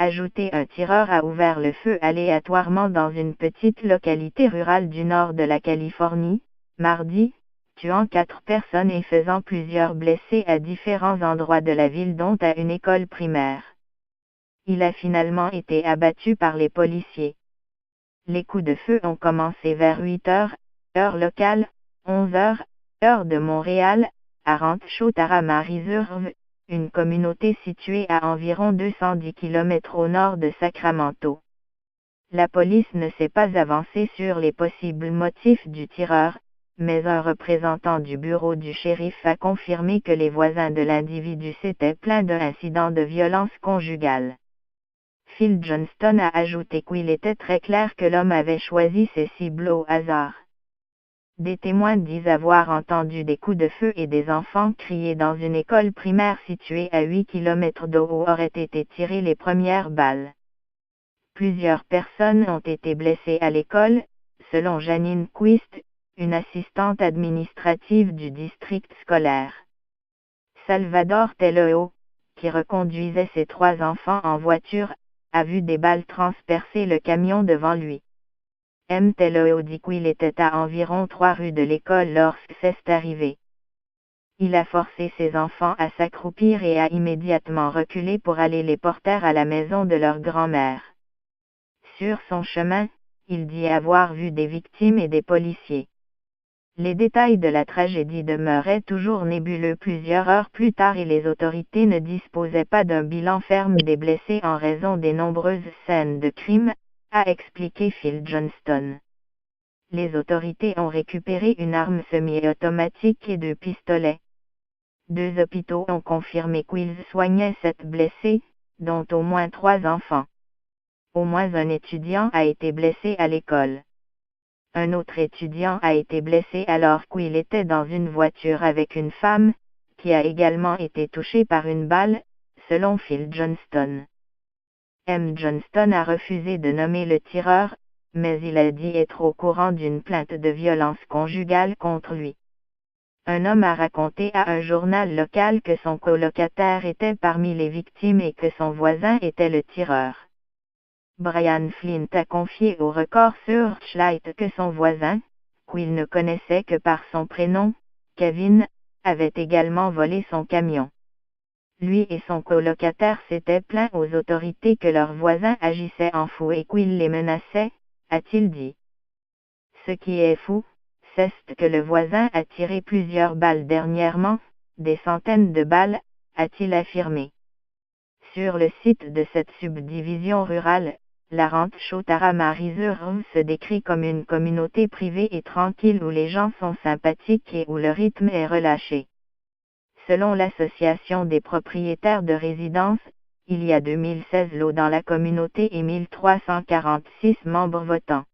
Ajouté, un tireur a ouvert le feu aléatoirement dans une petite localité rurale du nord de la Californie, mardi, tuant 4 personnes et faisant plusieurs blessés à différents endroits de la ville dont à une école primaire. Il a finalement été abattu par les policiers. Les coups de feu ont commencé vers 8 heures, heure locale, 11 heures, heure de Montréal, à Rancho Tarahumara Reserve, une communauté située à environ 210 km au nord de Sacramento. La police ne s'est pas avancée sur les possibles motifs du tireur, mais un représentant du bureau du shérif a confirmé que les voisins de l'individu s'étaient plaints d'un incident de violence conjugale. Phil Johnston a ajouté qu'il était très clair que l'homme avait choisi ses cibles au hasard. Des témoins disent avoir entendu des coups de feu et des enfants crier dans une école primaire située à 8 km d'où auraient été tirées les premières balles. Plusieurs personnes ont été blessées à l'école, selon Janine Quist, une assistante administrative du district scolaire. Salvador Teleo, qui reconduisait ses 3 enfants en voiture, a vu des balles transpercer le camion devant lui. M. Teleo dit qu'il était à environ 3 rues de l'école lorsque c'est arrivé. Il a forcé ses enfants à s'accroupir et a immédiatement reculé pour aller les porter à la maison de leur grand-mère. Sur son chemin, il dit avoir vu des victimes et des policiers. Les détails de la tragédie demeuraient toujours nébuleux plusieurs heures plus tard et les autorités ne disposaient pas d'un bilan ferme des blessés en raison des nombreuses scènes de crime, a expliqué Phil Johnston. Les autorités ont récupéré une arme semi-automatique et 2 pistolets. 2 hôpitaux ont confirmé qu'ils soignaient 7 blessés, dont au moins 3 enfants. Au moins un étudiant a été blessé à l'école. Un autre étudiant a été blessé alors qu'il était dans une voiture avec une femme, qui a également été touchée par une balle, selon Phil Johnston. M. Johnston a refusé de nommer le tireur, mais il a dit être au courant d'une plainte de violence conjugale contre lui. Un homme a raconté à un journal local que son colocataire était parmi les victimes et que son voisin était le tireur. Brian Flint a confié au Record Searchlight que son voisin, qu'il ne connaissait que par son prénom, Kevin, avait également volé son camion. Lui et son colocataire s'étaient plaints aux autorités que leur voisin agissait en fou et qu'il les menaçait, a-t-il dit. Ce qui est fou, c'est que le voisin a tiré plusieurs balles dernièrement, des centaines de balles, a-t-il affirmé. Sur le site de cette subdivision rurale, la Rancho Tarahumara Reserve se décrit comme une communauté privée et tranquille où les gens sont sympathiques et où le rythme est relâché. Selon l'Association des propriétaires de résidences, il y a 2016 lots dans la communauté et 1346 membres votants.